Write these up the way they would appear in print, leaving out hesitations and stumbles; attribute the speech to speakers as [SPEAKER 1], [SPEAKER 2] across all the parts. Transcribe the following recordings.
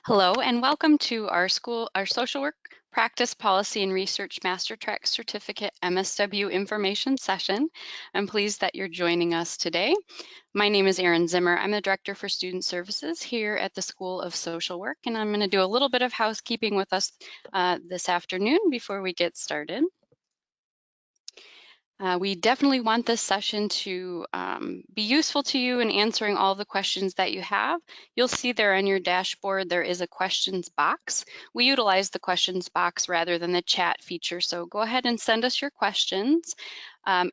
[SPEAKER 1] Hello and welcome to our social work practice policy and research MasterTrack certificate MSW information session. I'm pleased that you're joining us today. My name is Erin Zimmer. I'm the Director for Student Services here at the School of Social Work, and I'm going to do a little bit of housekeeping with us this afternoon before we get started. We definitely want this session to be useful to you in answering all the questions that you have. You'll see there on your dashboard there is a questions box. We utilize the questions box rather than the chat feature, so go ahead and send us your questions.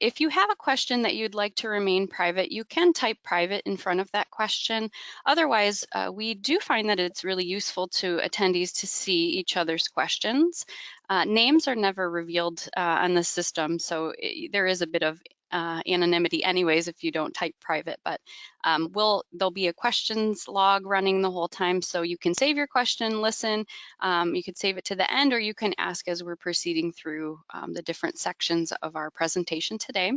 [SPEAKER 1] If you have a question that you'd like to remain private, you can type private in front of that question. Otherwise, we do find that it's really useful to attendees to see each other's questions. Names are never revealed on the system, so there is a bit of anonymity anyways if you don't type private, but there'll be a questions log running the whole time, so you can save your question, listen, you could save it to the end, or you can ask as we're proceeding through the different sections of our presentation today.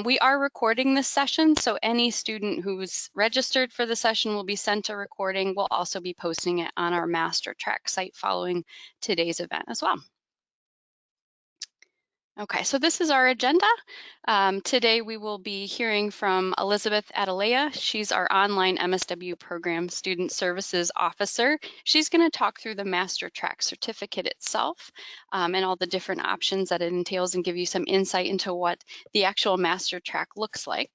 [SPEAKER 1] We are recording this session, so any student who's registered for the session will be sent a recording. We'll also be posting it on our MasterTrack site following today's event as well. Okay, so this is our agenda. Today we will be hearing from Elizabeth Adelea. She's our online MSW program student services officer. She's going to talk through the MasterTrack certificate itself and all the different options that it entails and give you some insight into what the actual MasterTrack looks like.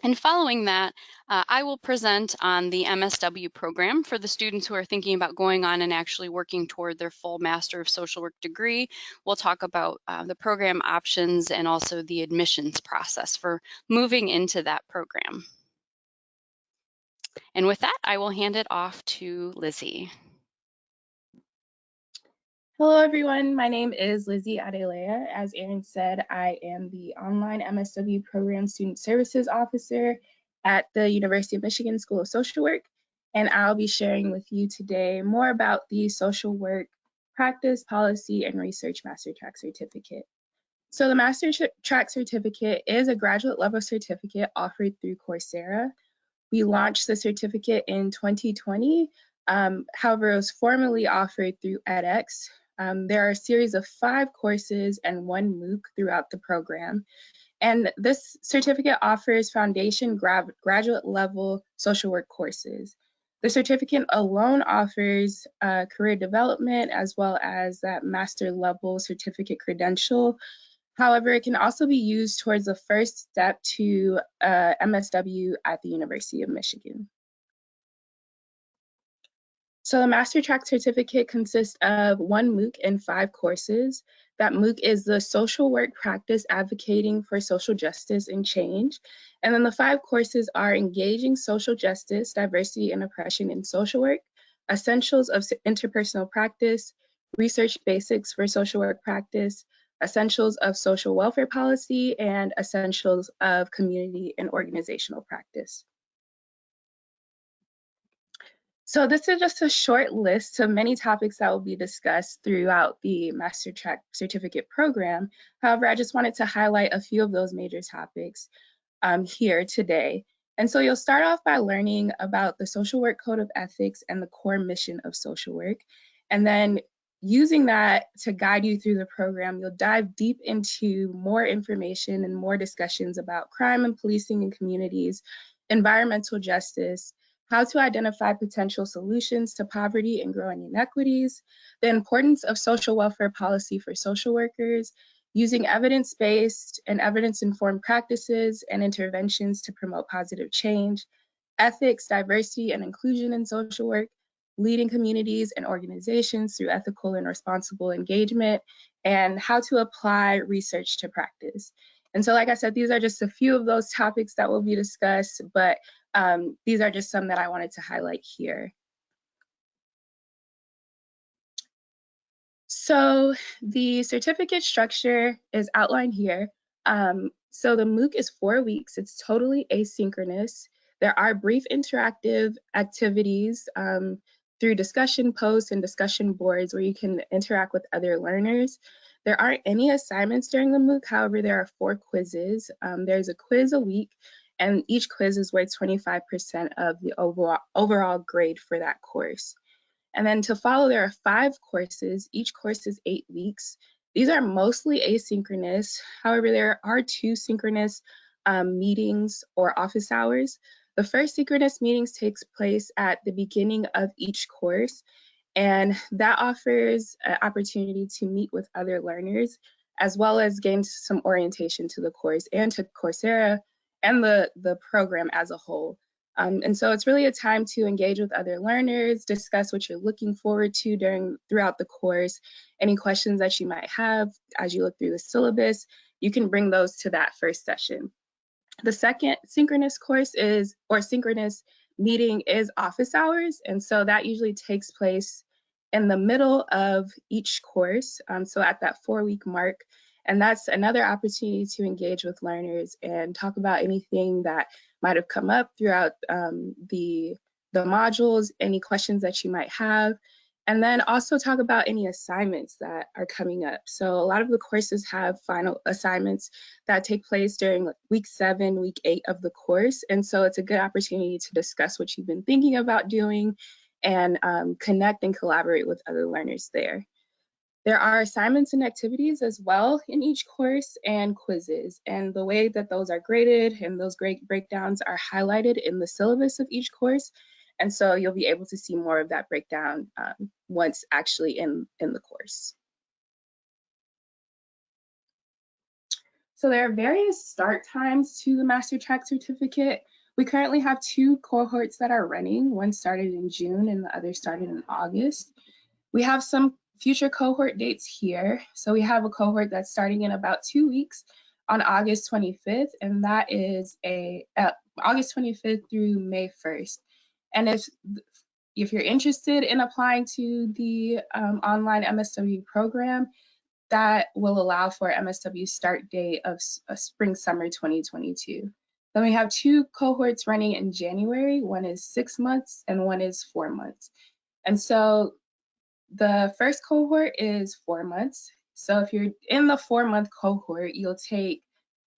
[SPEAKER 1] And following that, I will present on the MSW program for the students who are thinking about going on and actually working toward their full Master of Social Work degree. We'll talk about the program options and also the admissions process for moving into that program. And with that, I will hand it off to Lizzie.
[SPEAKER 2] Hello, everyone. My name is Lizzie Adelea. As Erin said, I am the online MSW Program Student Services Officer at the University of Michigan School of Social Work, and I'll be sharing with you today more about the Social Work Practice, Policy, and Research MasterTrack Certificate. So the MasterTrack Certificate is a graduate level certificate offered through Coursera. We launched the certificate in 2020. However, it was formally offered through edX. There are a series of 5 courses and 1 MOOC throughout the program. And this certificate offers foundation graduate level social work courses. The certificate alone offers career development as well as that master level certificate credential. However, it can also be used towards the first step to MSW at the University of Michigan. So the MasterTrack certificate consists of 1 MOOC and 5 courses. That MOOC is the Social Work Practice Advocating for Social Justice and Change. And then the 5 courses are Engaging Social Justice, Diversity, and Oppression in Social Work, Essentials of Interpersonal Practice, Research Basics for Social Work Practice, Essentials of Social Welfare Policy, and Essentials of Community and Organizational Practice. So this is just a short list of many topics that will be discussed throughout the MasterTrack certificate program. However, I just wanted to highlight a few of those major topics here today. And so you'll start off by learning about the Social Work Code of Ethics and the core mission of social work. And then using that to guide you through the program, you'll dive deep into more information and more discussions about crime and policing in communities, environmental justice, how to identify potential solutions to poverty and growing inequities, the importance of social welfare policy for social workers, using evidence-based and evidence-informed practices and interventions to promote positive change, ethics, diversity, and inclusion in social work, leading communities and organizations through ethical and responsible engagement, and how to apply research to practice. And so, like I said, these are just a few of those topics that will be discussed, but these are just some that I wanted to highlight here. So the certificate structure is outlined here. So the MOOC is 4 weeks. It's totally asynchronous. There are brief interactive activities through discussion posts and discussion boards where you can interact with other learners. There aren't any assignments during the MOOC. However, there are 4 quizzes. There's a quiz a week, and each quiz is worth 25% of the overall grade for that course. And then to follow, there are 5 courses. Each course is 8 weeks. These are mostly asynchronous. However, there are 2 synchronous meetings or office hours. The first synchronous meetings takes place at the beginning of each course, and that offers an opportunity to meet with other learners, as well as gain some orientation to the course and to Coursera and the program as a whole. And so it's really a time to engage with other learners, discuss what you're looking forward to throughout the course, any questions that you might have as you look through the syllabus, you can bring those to that first session. The second synchronous synchronous meeting is office hours. And so that usually takes place in the middle of each course. So at that 4-week mark. And that's another opportunity to engage with learners and talk about anything that might have come up throughout the modules, any questions that you might have, and then also talk about any assignments that are coming up. So a lot of the courses have final assignments that take place during week 7, week 8 of the course. And so it's a good opportunity to discuss what you've been thinking about doing and connect and collaborate with other learners there. There are assignments and activities as well in each course and quizzes. And the way that those are graded and those grade breakdowns are highlighted in the syllabus of each course. And so you'll be able to see more of that breakdown once actually in the course. So there are various start times to the MasterTrack certificate. We currently have 2 cohorts that are running. One started in June and the other started in August. We have some future cohort dates here. So we have a cohort that's starting in about 2 weeks on August 25th, and that is August 25th through May 1st. And if you're interested in applying to the online MSW program, that will allow for MSW start date of spring summer 2022. Then we have 2 cohorts running in January. One is 6 months and one is 4 months. And so the first cohort is 4 months. So if you're in the 4-month cohort, you'll take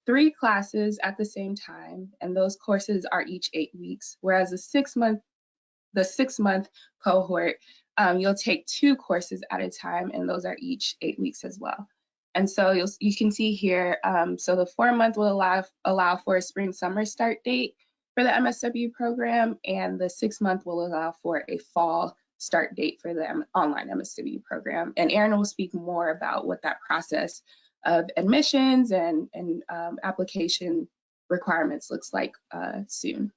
[SPEAKER 2] 3 classes at the same time, and those courses are each 8 weeks. Whereas the 6-month cohort, you'll take 2 courses at a time, and those are each 8 weeks as well. And so you can see here, so the 4-month will allow for a spring summer start date for the MSW program, and the 6-month will allow for a fall start date for the online MSW program. And Erin will speak more about what that process of admissions and application requirements looks like soon.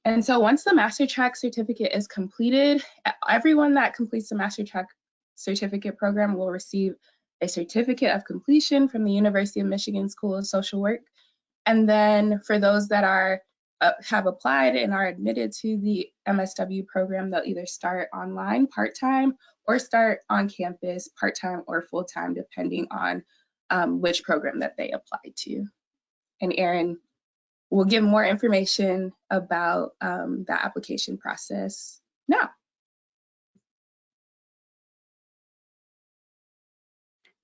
[SPEAKER 2] And so once the MasterTrack certificate is completed, everyone that completes the MasterTrack certificate program will receive a certificate of completion from the University of Michigan School of Social Work. And then for those that have applied and are admitted to the MSW program, they'll either start online part-time or start on campus part-time or full-time, depending on which program that they applied to. And Erin will give more information about the application process now.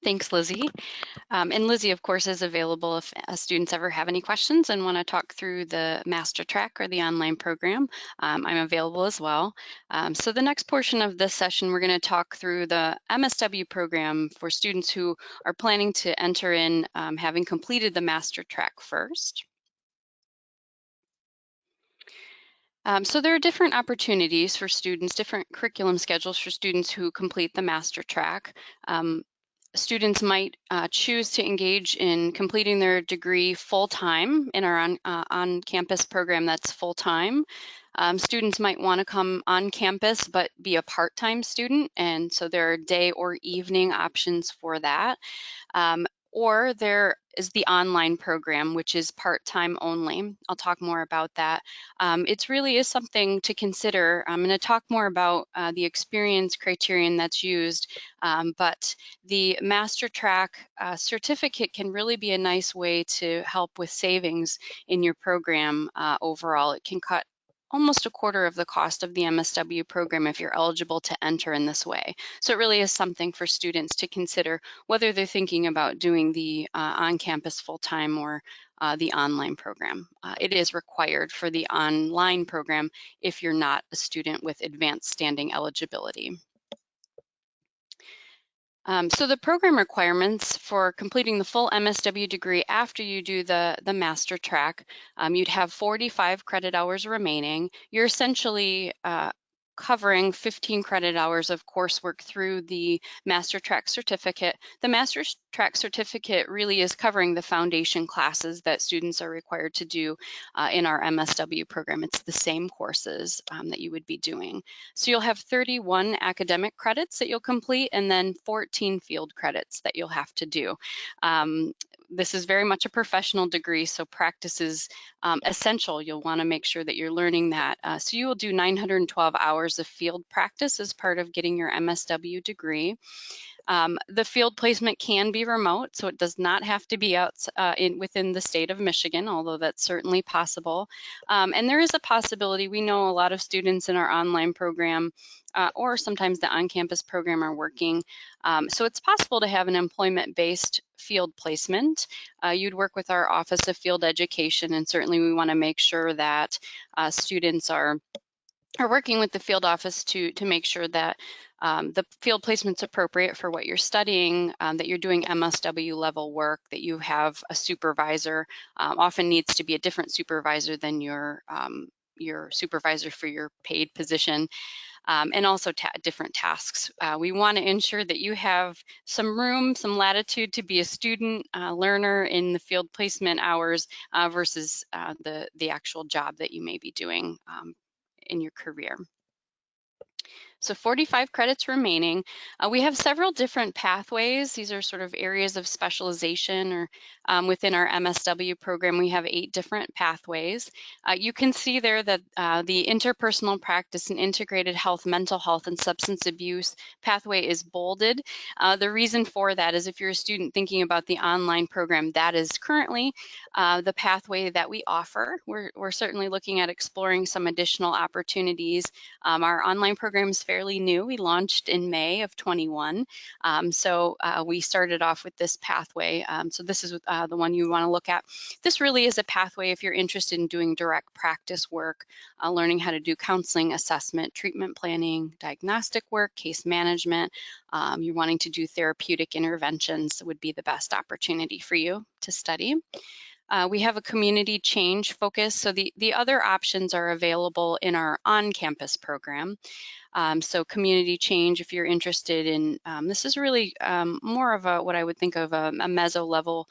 [SPEAKER 1] Thanks, Lizzie. And Lizzie, of course, is available if students ever have any questions and want to talk through the MasterTrack or the online program. I'm available as well. So the next portion of this session, we're going to talk through the MSW program for students who are planning to enter in having completed the MasterTrack first. So there are different opportunities for students, different curriculum schedules for students who complete the MasterTrack. Students might choose to engage in completing their degree full-time in our on-campus program that's full-time. Students might want to come on campus but be a part-time student, and so there are day or evening options for that. Or there is the online program, which is part-time only. I'll talk more about that. It really is something to consider. I'm going to talk more about the experience criterion that's used, but the MasterTrack certificate can really be a nice way to help with savings in your program overall. It can cut almost a quarter of the cost of the MSW program if you're eligible to enter in this way. So it really is something for students to consider whether they're thinking about doing the on-campus full-time or the online program. It is required for the online program if you're not a student with advanced standing eligibility. So the program requirements for completing the full MSW degree after you do the MasterTrack, you'd have 45 credit hours remaining. You're essentially covering 15 credit hours of coursework through the MasterTrack certificate. The MasterTrack certificate really is covering the foundation classes that students are required to do in our MSW program. It's the same courses that you would be doing. So you'll have 31 academic credits that you'll complete and then 14 field credits that you'll have to do. This is very much a professional degree, so practice is essential. You'll want to make sure that you're learning that. So you will do 912 hours of field practice as part of getting your MSW degree. The field placement can be remote, so it does not have to be out within the state of Michigan, although that's certainly possible. And there is a possibility, we know a lot of students in our online program or sometimes the on-campus program are working. So it's possible to have an employment-based field placement. You'd work with our Office of Field Education, and certainly we want to make sure that students are working with the field office to make sure that the field placement's appropriate for what you're studying, that you're doing MSW level work, that you have a supervisor. Often needs to be a different supervisor than your supervisor for your paid position. And also different tasks. We want to ensure that you have some room, some latitude to be a student learner in the field placement hours versus the actual job that you may be doing in your career. So 45 credits remaining. We have several different pathways. These are sort of areas of specialization, or within our MSW program, we have 8 different pathways. You can see there that the interpersonal practice and integrated health, mental health, and substance abuse pathway is bolded. The reason for that is if you're a student thinking about the online program, that is currently the pathway that we offer. We're certainly looking at exploring some additional opportunities. Our online program is fairly new. We launched in May of 21. So we started off with this pathway. So this is the one you want to look at. This really is a pathway if you're interested in doing direct practice work, learning how to do counseling, assessment, treatment planning, diagnostic work, case management. You're wanting to do therapeutic interventions would be the best opportunity for you to study. We have a community change focus, so the other options are available in our on-campus program. So community change, if you're interested in, this is really more of what I would think of a meso level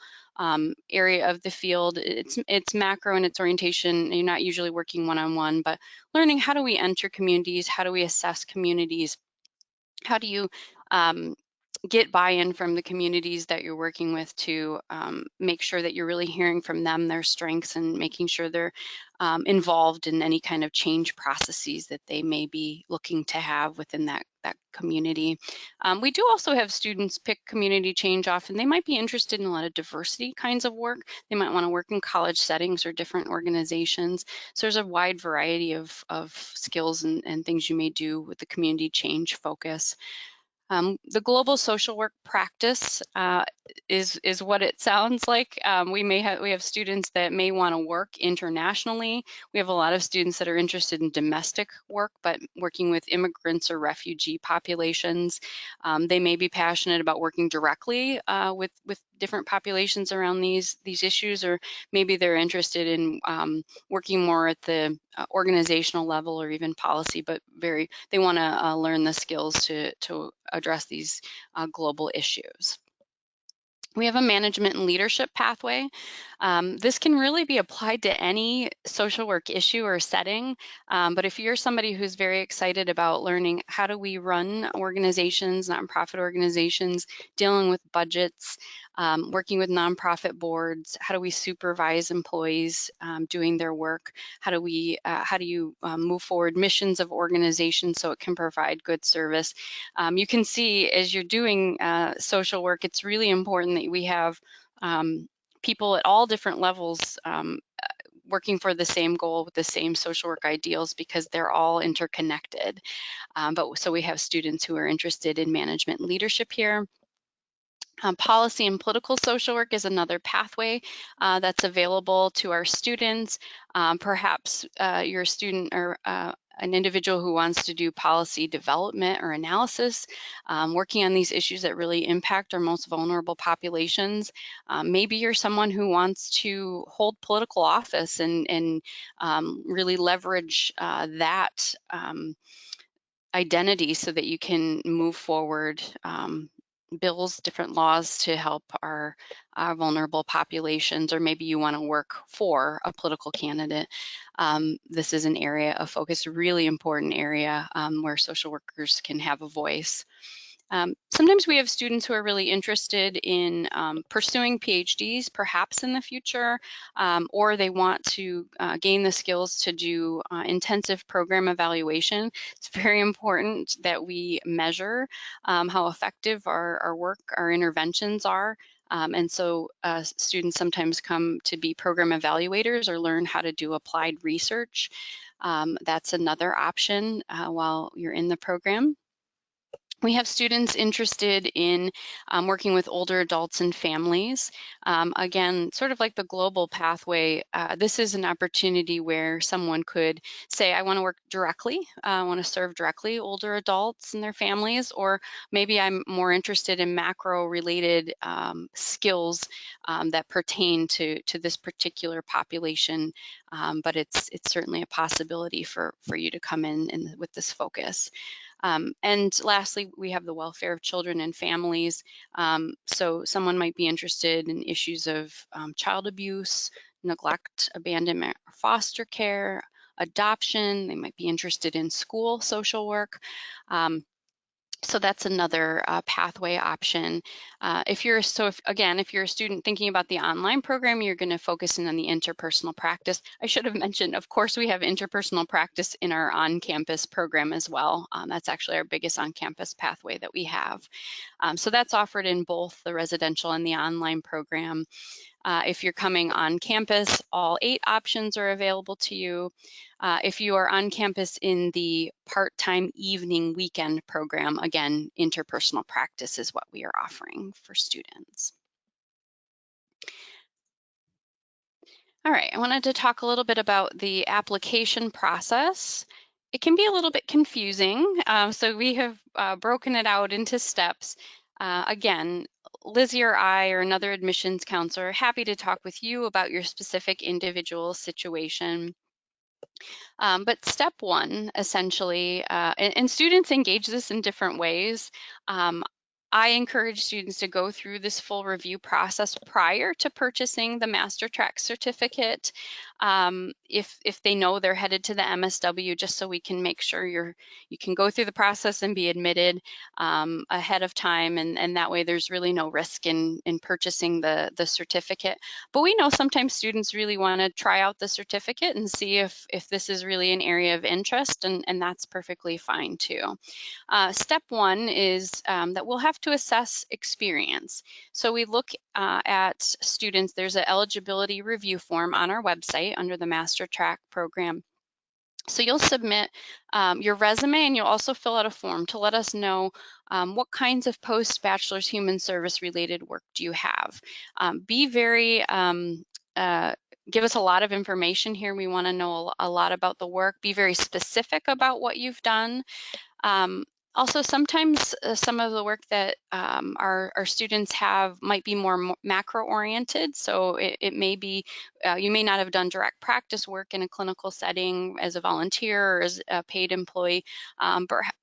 [SPEAKER 1] area of the field. It's macro in its orientation. You're not usually working one-on-one, but learning how do we enter communities, how do we assess communities, how do you get buy-in from the communities that you're working with to make sure that you're really hearing from them, their strengths, and making sure they're involved in any kind of change processes that they may be looking to have within that community. We do also have students pick community change often. They might be interested in a lot of diversity kinds of work. They might want to work in college settings or different organizations. So there's a wide variety of skills and things you may do with the community change focus. The global social work practice is what it sounds like. We have students that may want to work internationally. We have a lot of students that are interested in domestic work, but working with immigrants or refugee populations. They may be passionate about working directly with different populations around these issues, or maybe they're interested in working more at the organizational level or even policy, but they want to learn the skills to address these global issues. We have a management and leadership pathway. This can really be applied to any social work issue or setting, but if you're somebody who's very excited about learning how do we run organizations, nonprofit organizations, dealing with budgets, working with nonprofit boards, how do we supervise employees doing their work, how do you move forward missions of organizations so it can provide good service. You can see as you're doing social work, it's really important that we have people at all different levels working for the same goal with the same social work ideals because they're all interconnected. So we have students who are interested in management and leadership here. Policy and political social work is another pathway that's available to our students. Perhaps you're a student or an individual who wants to do policy development or analysis, working on these issues that really impact our most vulnerable populations. Maybe you're someone who wants to hold political office and really leverage that identity so that you can move forward bills, different laws to help our vulnerable populations, or maybe you want to work for a political candidate. This is an area of focus, a really important area where social workers can have a voice. Sometimes we have students who are really interested in pursuing PhDs, perhaps in the future, or they want to gain the skills to do intensive program evaluation. It's very important that we measure how effective our work, our interventions are. And so students sometimes come to be program evaluators or learn how to do applied research. That's another option while you're in the program. We have students interested in working with older adults and families. Again, sort of like the global pathway, this is an opportunity where someone could say, I want to work directly, I want to serve directly older adults and their families, or maybe I'm more interested in macro-related skills that pertain to this particular population, but it's certainly a possibility for you to come in with this focus. And lastly, we have the welfare of children and families. So someone might be interested in issues of child abuse, neglect, abandonment, or foster care, adoption. They might be interested in school social work. So that's another pathway option. If you're a student thinking about the online program, you're going to focus in on the interpersonal practice. I should have mentioned, of course, we have interpersonal practice in our on-campus program as well. That's actually our biggest on-campus pathway that we have. So that's offered in both the residential and the online program. If you're coming on campus, all 8 options are available to you. If you are on campus in the part-time evening weekend program, again, interpersonal practice is what we are offering for students. All right, I wanted to talk a little bit about the application process. It can be a little bit confusing, so we have broken it out into steps. Again, Lizzie or I or another admissions counselor are happy to talk with you about your specific individual situation. But step one, essentially, and students engage this in different ways. I encourage students to go through this full review process prior to purchasing the MasterTrack certificate. If they know they're headed to the MSW, just so we can make sure you can go through the process and be admitted ahead of time, and that way there's really no risk in purchasing the certificate. But we know sometimes students really want to try out the certificate and see if this is really an area of interest, and that's perfectly fine too. Step one is that we'll have to assess experience. So we look at students. There's an eligibility review form on our website under the MasterTrack program. So you'll submit your resume, and you'll also fill out a form to let us know what kinds of post-bachelor's human service related work do you have. Be very give us a lot of information here. We want to know a lot about the work. Be very specific about what you've done. Also, sometimes some of the work that our students have might be more macro-oriented. So it may be, you may not have done direct practice work in a clinical setting as a volunteer or as a paid employee.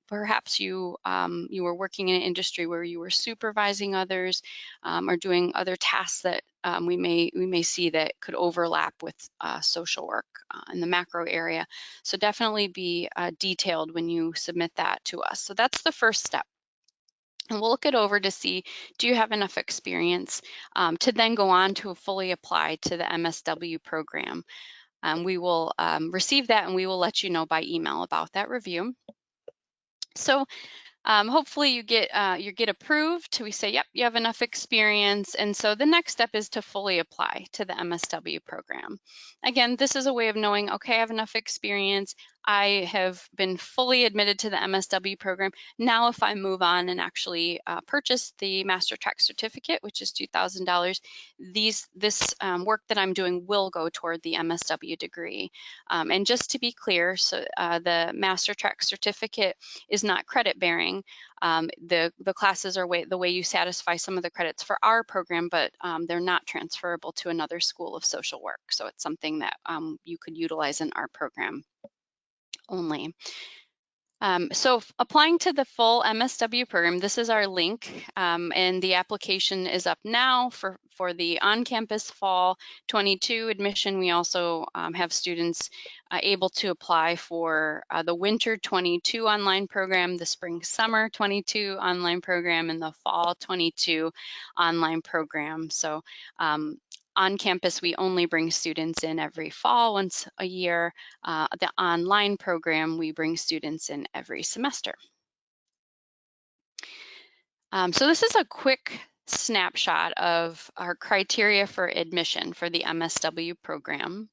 [SPEAKER 1] Perhaps you were working in an industry where you were supervising others or doing other tasks that we may see that could overlap with social work in the macro area. So definitely be detailed when you submit that to us. So that's the first step. And we'll look it over to see, do you have enough experience to then go on to fully apply to the MSW program. We will receive that, and we will let you know by email about that review. So Hopefully you get approved. We say, yep, you have enough experience. And so the next step is to fully apply to the MSW program. Again, this is a way of knowing, okay, I have enough experience. I have been fully admitted to the MSW program. Now, if I move on and actually purchase the MasterTrack certificate, which is $2,000, this work that I'm doing will go toward the MSW degree. And just to be clear, so the MasterTrack certificate is not credit bearing. The classes are the way you satisfy some of the credits for our program, but they're not transferable to another school of social work. So it's something that you could utilize in our program only. So applying to the full MSW program, this is our link, and the application is up now for the on-campus fall 22 admission. We also have students able to apply for the winter 22 online program, the spring summer 22 online program, and the fall 22 online program. So on campus, we only bring students in every fall once a year. The online program, we bring students in every semester. So this is a quick snapshot of our criteria for admission for the MSW program.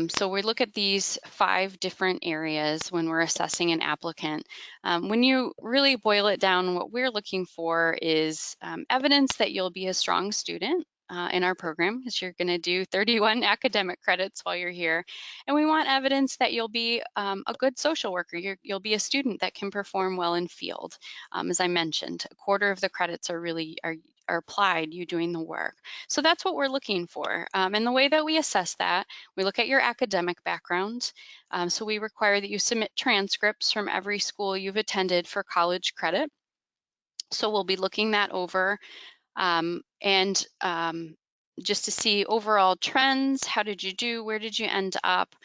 [SPEAKER 1] So we look at these 5 different areas when we're assessing an applicant. When you really boil it down, what we're looking for is evidence that you'll be a strong student in our program, because you're going to do 31 academic credits while you're here. And we want evidence that you'll be a good social worker. You'll be a student that can perform well in field. As I mentioned, a quarter of the credits are applied, you doing the work. So that's what we're looking for. And the way that we assess that, we look at your academic background. So we require that you submit transcripts from every school you've attended for college credit. So we'll be looking that over. And just to see overall trends, how did you do, where did you end up?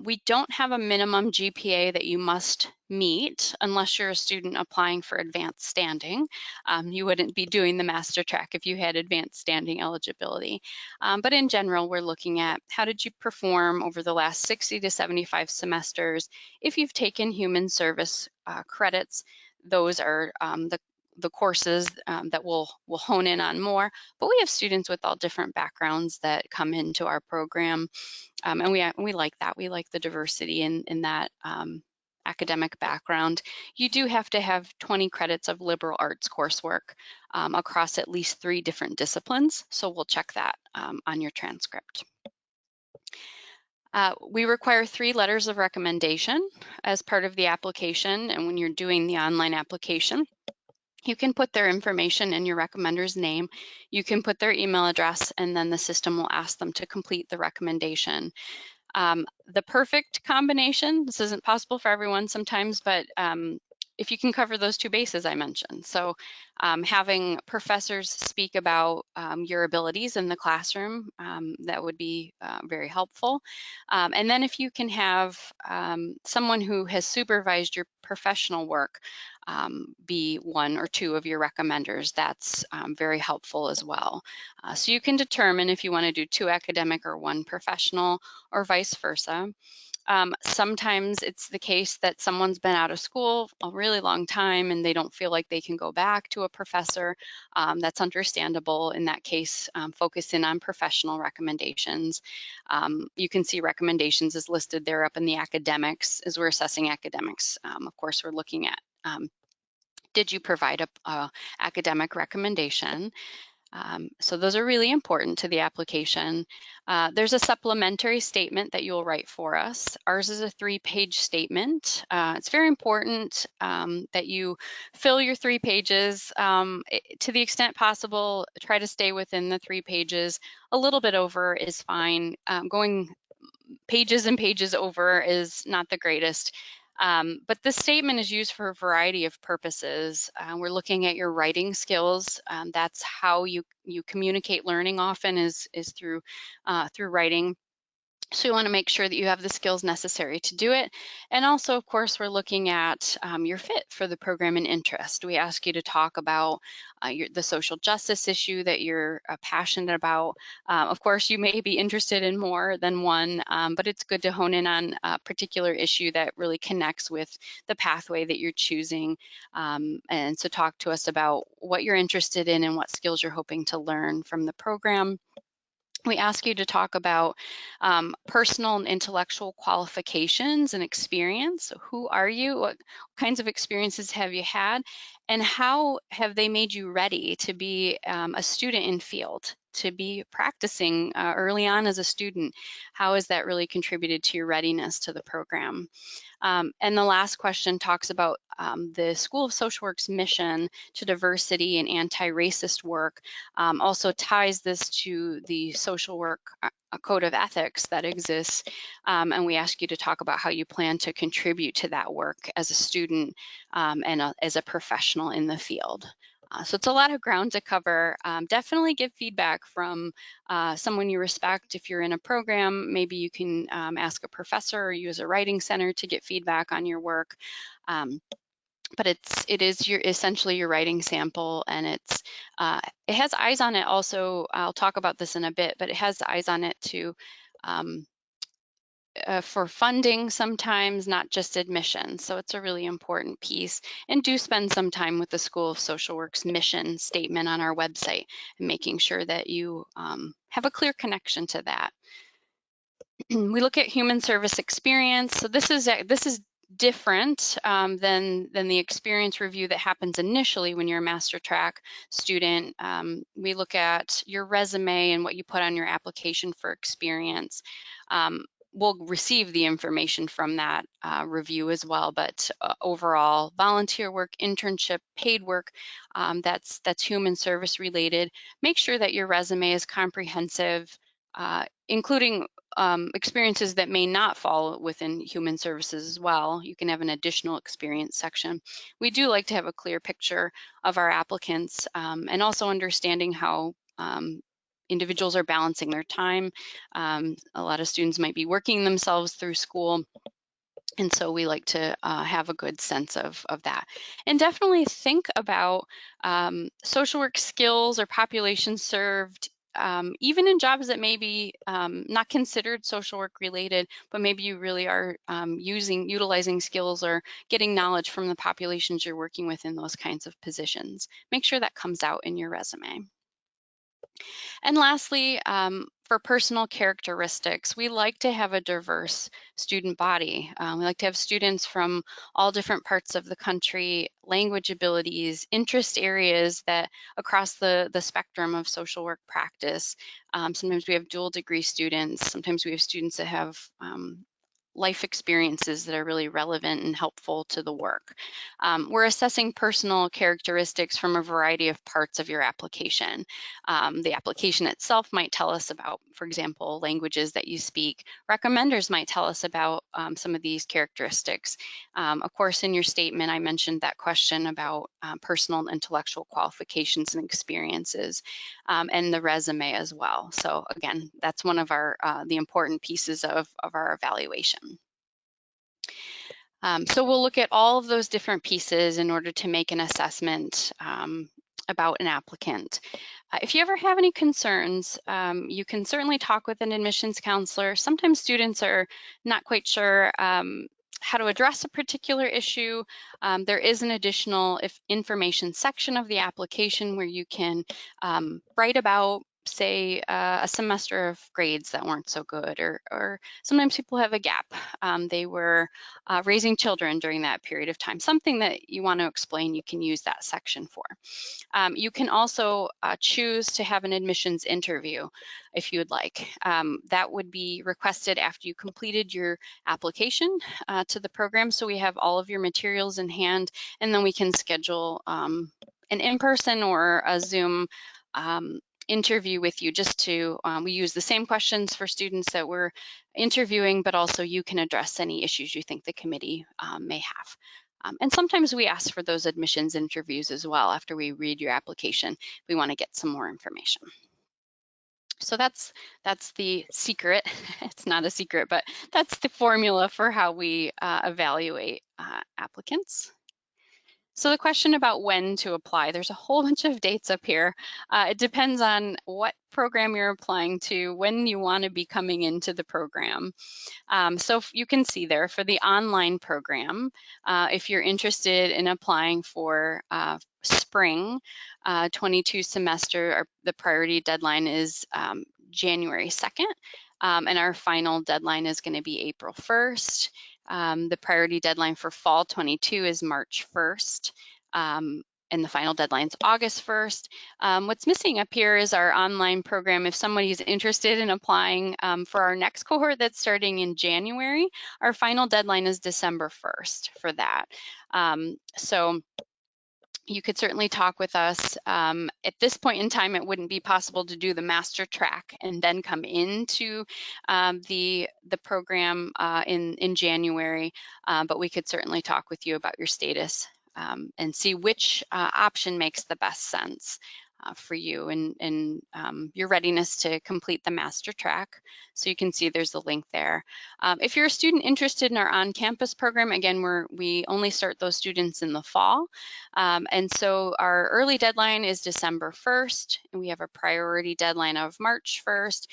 [SPEAKER 1] We don't have a minimum GPA that you must meet unless you're a student applying for advanced standing. You wouldn't be doing the MasterTrack if you had advanced standing eligibility. But in general, we're looking at how did you perform over the last 60 to 75 semesters. If you've taken human service credits, those are the courses that we'll hone in on more, but we have students with all different backgrounds that come into our program, and we like that. We like the diversity in that academic background. You do have to have 20 credits of liberal arts coursework across at least 3 different disciplines, so we'll check that on your transcript. We require 3 letters of recommendation as part of the application, and when you're doing the online application, you can put their information in your recommender's name. You can put their email address, and then the system will ask them to complete the recommendation. The perfect combination, this isn't possible for everyone sometimes, but if you can cover those 2 bases I mentioned. So having professors speak about your abilities in the classroom, that would be very helpful. And then if you can have someone who has supervised your professional work be 1 or 2 of your recommenders, that's very helpful as well. So you can determine if you want to do 2 academic or 1 professional, or vice versa. Sometimes it's the case that someone's been out of school a really long time and they don't feel like they can go back to a professor. That's understandable. In that case, focus in on professional recommendations. You can see recommendations is listed there up in the academics as we're assessing academics. Of course, we're looking at did you provide a academic recommendation? So those are really important to the application. There's a supplementary statement that you'll write for us. Ours is a 3-page statement. It's very important that you fill your 3 pages. To the extent possible, try to stay within the 3 pages. A little bit over is fine. Going pages and pages over is not the greatest. But this statement is used for a variety of purposes. We're looking at your writing skills. That's how you communicate learning often is through writing. So you want to make sure that you have the skills necessary to do it. And also, of course, we're looking at your fit for the program and interest. We ask you to talk about the social justice issue that you're passionate about. Of course, you may be interested in more than one, but it's good to hone in on a particular issue that really connects with the pathway that you're choosing. And so talk to us about what you're interested in and what skills you're hoping to learn from the program. We ask you to talk about personal and intellectual qualifications and experience. Who are you? What kinds of experiences have you had? And how have they made you ready to be a student in field, to be practicing early on as a student? How has that really contributed to your readiness to the program? And the last question talks about the School of Social Work's mission to diversity and anti-racist work. Also ties this to the social work code of ethics that exists. And we ask you to talk about how you plan to contribute to that work as a student and as a professional in the field. So it's a lot of ground to cover. Definitely give feedback from someone you respect. If you're in a program, maybe you can ask a professor or use a writing center to get feedback on your work. But it is essentially your writing sample, and it has eyes on it also. I'll talk about this in a bit, but it has eyes on it to for funding sometimes, not just admission. So it's a really important piece. And do spend some time with the School of Social Work's mission statement on our website and making sure that you have a clear connection to that. We look at human service experience. So this is different than the experience review that happens initially when you're a MasterTrack student. We look at your resume and what you put on your application for experience. We'll receive the information from that review as well, but overall, volunteer work, internship, paid work, that's human service related. Make sure that your resume is comprehensive, including experiences that may not fall within human services as well. You can have an additional experience section. We do like to have a clear picture of our applicants and also understanding how individuals are balancing their time. A lot of students might be working themselves through school. And so we like to have a good sense of that. And definitely think about social work skills or population served, even in jobs that may be not considered social work related, but maybe you really are utilizing skills or getting knowledge from the populations you're working with in those kinds of positions. Make sure that comes out in your resume. And lastly, for personal characteristics, we like to have a diverse student body. We like to have students from all different parts of the country, language abilities, interest areas that across the spectrum of social work practice. Sometimes we have dual degree students. Sometimes we have students that have life experiences that are really relevant and helpful to the work. We're assessing personal characteristics from a variety of parts of your application. The application itself might tell us about, for example, languages that you speak. Recommenders might tell us about some of these characteristics. Of course, in your statement, I mentioned that question about personal and intellectual qualifications and experiences, and the resume as well. So again, that's one of our the important pieces of our evaluation. So we'll look at all of those different pieces in order to make an assessment about an applicant. If you ever have any concerns, you can certainly talk with an admissions counselor. Sometimes students are not quite sure how to address a particular issue. There is an additional information section of the application where you can write about, say, a semester of grades that weren't so good, or sometimes people have a gap. They were raising children during that period of time. Something that you want to explain, you can use that section for. You can also choose to have an admissions interview if you would like. That would be requested after you completed your application to the program, so we have all of your materials in hand, and then we can schedule an in-person or a Zoom interview with you. Just to we use the same questions for students that we're interviewing, but also you can address any issues you think the committee may have. And sometimes we ask for those admissions interviews as well after we read your application. We want to get some more information. So that's the secret. It's not a secret, but that's the formula for how we evaluate applicants. So the question about when to apply, there's a whole bunch of dates up here. It depends on what program you're applying to, when you want to be coming into the program. So you can see there for the online program, if you're interested in applying for spring 22 semester, the priority deadline is January 2nd, and our final deadline is going to be April 1st. The priority deadline for fall 22 is March 1st. And the final deadline is August 1st. What's missing up here is our online program. If somebody's interested in applying for our next cohort that's starting in January, our final deadline is December 1st for that. So you could certainly talk with us. At this point in time, it wouldn't be possible to do the MasterTrack and then come into the program in January, but we could certainly talk with you about your status and see which option makes the best sense for you and your readiness to complete the MasterTrack. So you can see there's a link there. If you're a student interested in our on-campus program, again, we only start those students in the fall. And so our early deadline is December 1st, and we have a priority deadline of March 1st.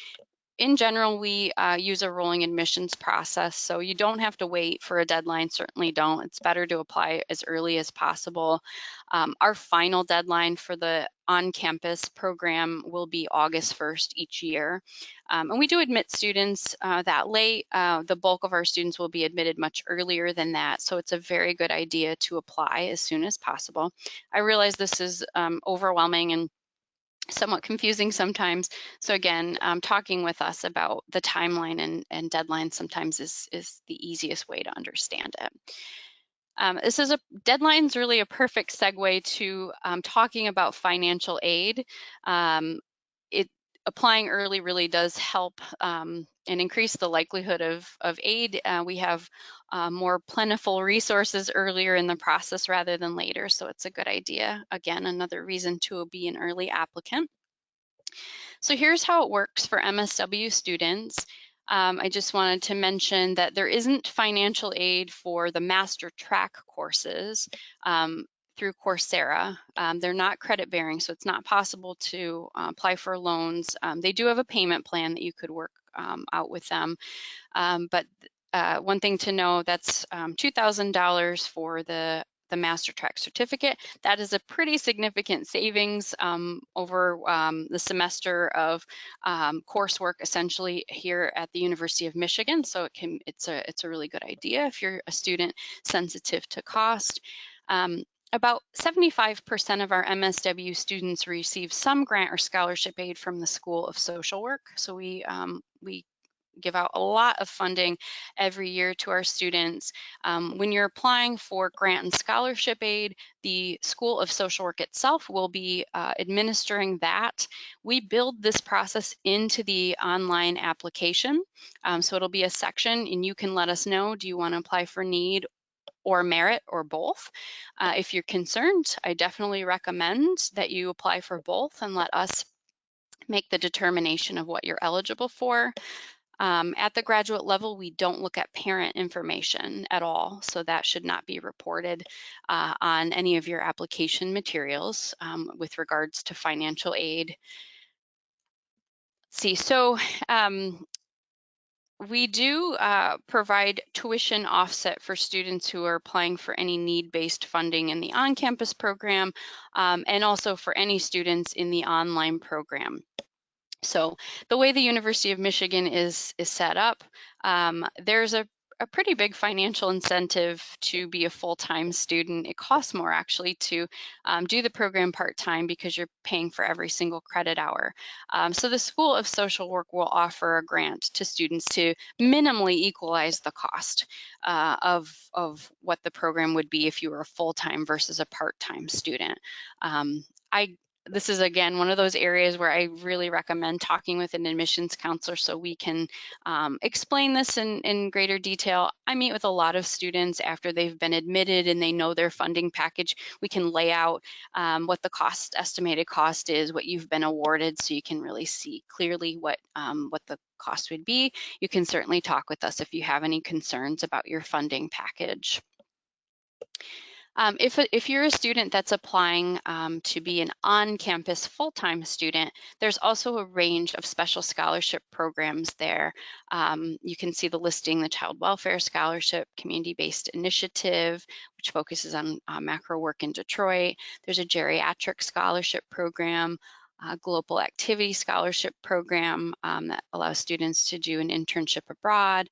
[SPEAKER 1] In general, we use a rolling admissions process, so you don't have to wait for a deadline, certainly don't. It's better to apply as early as possible. Our final deadline for the on-campus program will be August 1st each year. And we do admit students that late. The bulk of our students will be admitted much earlier than that, so it's a very good idea to apply as soon as possible. I realize this is overwhelming and somewhat confusing sometimes. So again, talking with us about the timeline and deadline sometimes is the easiest way to understand it. This is deadline's really a perfect segue to talking about financial aid. Applying early really does help and increase the likelihood of aid. We have more plentiful resources earlier in the process rather than later, so it's a good idea. Again, another reason to be an early applicant. So here's how it works for MSW students. I just wanted to mention that there isn't financial aid for the MasterTrack courses through Coursera. They're not credit bearing, so it's not possible to apply for loans. They do have a payment plan that you could work out with them. But one thing to know, that's $2,000 for the MasterTrack certificate. That is a pretty significant savings over the semester of coursework essentially here at the University of Michigan. So it's a really good idea if you're a student sensitive to cost. About 75% of our MSW students receive some grant or scholarship aid from the School of Social Work. So we give out a lot of funding every year to our students. When you're applying for grant and scholarship aid, the School of Social Work itself will be administering that. We build this process into the online application. So it'll be a section and you can let us know, do you want to apply for need or merit or both? If you're concerned, I definitely recommend that you apply for both and let us make the determination of what you're eligible for. At the graduate level, we don't look at parent information at all, so that should not be reported on any of your application materials with regards to financial aid. Let's see, so we do provide tuition offset for students who are applying for any need-based funding in the on-campus program and also for any students in the online program. So the way the University of Michigan is set up, there's a pretty big financial incentive to be a full-time student. It costs more actually to do the program part-time because you're paying for every single credit hour. So the School of Social Work will offer a grant to students to minimally equalize the cost of what the program would be if you were a full-time versus a part-time student. this is, again, one of those areas where I really recommend talking with an admissions counselor so we can explain this in greater detail. I meet with a lot of students after they've been admitted and they know their funding package. We can lay out what the estimated cost is, what you've been awarded, so you can really see clearly what the cost would be. You can certainly talk with us if you have any concerns about your funding package. If you're a student that's applying to be an on-campus full-time student, there's also a range of special scholarship programs there. You can see the listing: the Child Welfare Scholarship, Community-Based Initiative, which focuses on macro work in Detroit. There's a Geriatric Scholarship Program, Global Activity Scholarship Program that allows students to do an internship abroad.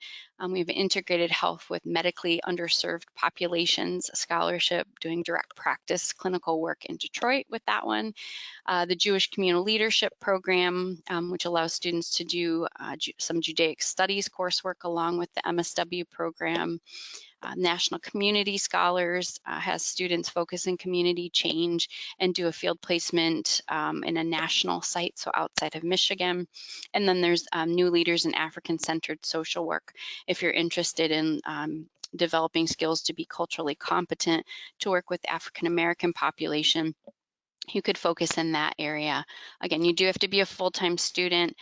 [SPEAKER 1] We have an Integrated Health with Medically Underserved Populations Scholarship, doing direct practice clinical work in Detroit with that one. The Jewish Communal Leadership Program, which allows students to do some Judaic Studies coursework along with the MSW program. National Community Scholars has students focus in community change and do a field placement in a national site, so outside of Michigan. And then there's New Leaders in African-Centered Social Work, if you're interested in developing skills to be culturally competent to work with the African American population. You could focus in that area. Again, you do have to be a full-time student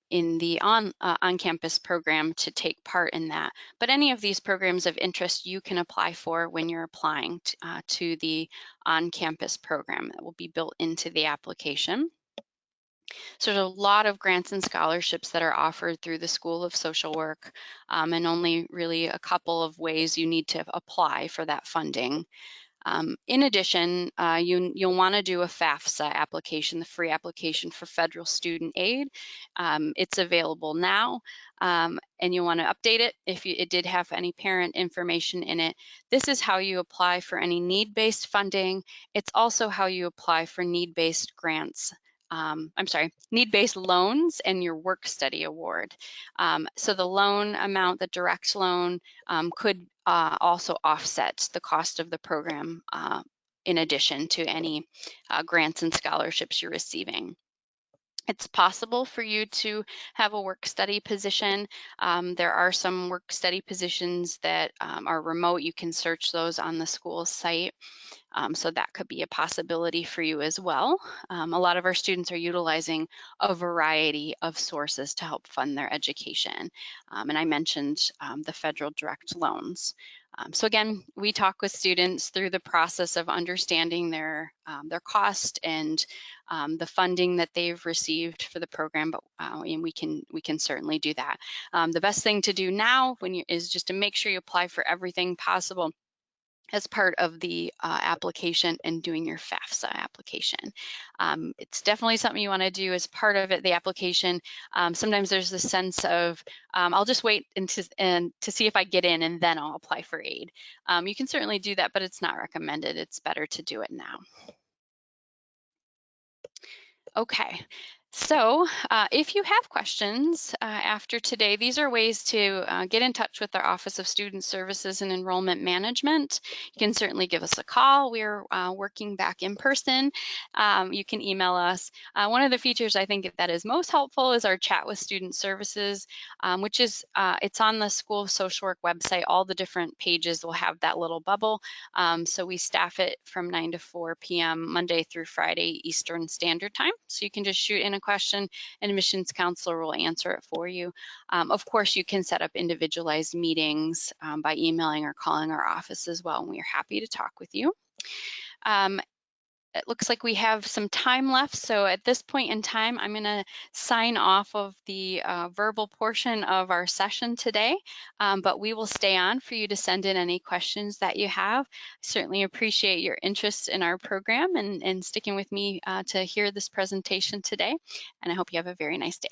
[SPEAKER 1] in the on-campus program to take part in that. But any of these programs of interest you can apply for when you're applying to the on-campus program. That will be built into the application. So there's a lot of grants and scholarships that are offered through the School of Social Work, and only really a couple of ways you need to apply for that funding. In addition, you'll want to do a FAFSA application, the free application for federal student aid. It's available now, and you'll want to update it if it did have any parent information in it. This is how you apply for any need-based funding. It's also how you apply for need-based grants. Need-based loans and your work study award. So the loan amount, the direct loan, could also offset the cost of the program in addition to any grants and scholarships you're receiving. It's possible for you to have a work study position. There are some work study positions that are remote. You can search those on the school site. So that could be a possibility for you as well. A lot of our students are utilizing a variety of sources to help fund their education. And I mentioned the federal direct loans. So again, we talk with students through the process of understanding their cost and the funding that they've received for the program, but and we can certainly do that. The best thing to do now is just to make sure you apply for everything possible as part of the application and doing your FAFSA application. It's definitely something you want to do as part of the application. Sometimes there's a sense of, I'll just wait to see if I get in and then I'll apply for aid. You can certainly do that, but it's not recommended. It's better to do it now. Okay, so if you have questions after today, these are ways to get in touch with our Office of Student Services and Enrollment Management. You can certainly give us a call. We're working back in person. You can email us. One of the features I think that is most helpful is our Chat with Student Services, which is, it's on the School of Social Work website. All the different pages will have that little bubble. So we staff it from 9 to 4 p.m. Monday through Friday Eastern Standard Time. So you can just shoot in a question, and admissions counselor will answer it for you. Of course, you can set up individualized meetings by emailing or calling our office as well, and we are happy to talk with you. It looks like we have some time left, so at this point in time, I'm going to sign off of the verbal portion of our session today, but we will stay on for you to send in any questions that you have. I certainly appreciate your interest in our program and sticking with me to hear this presentation today, and I hope you have a very nice day.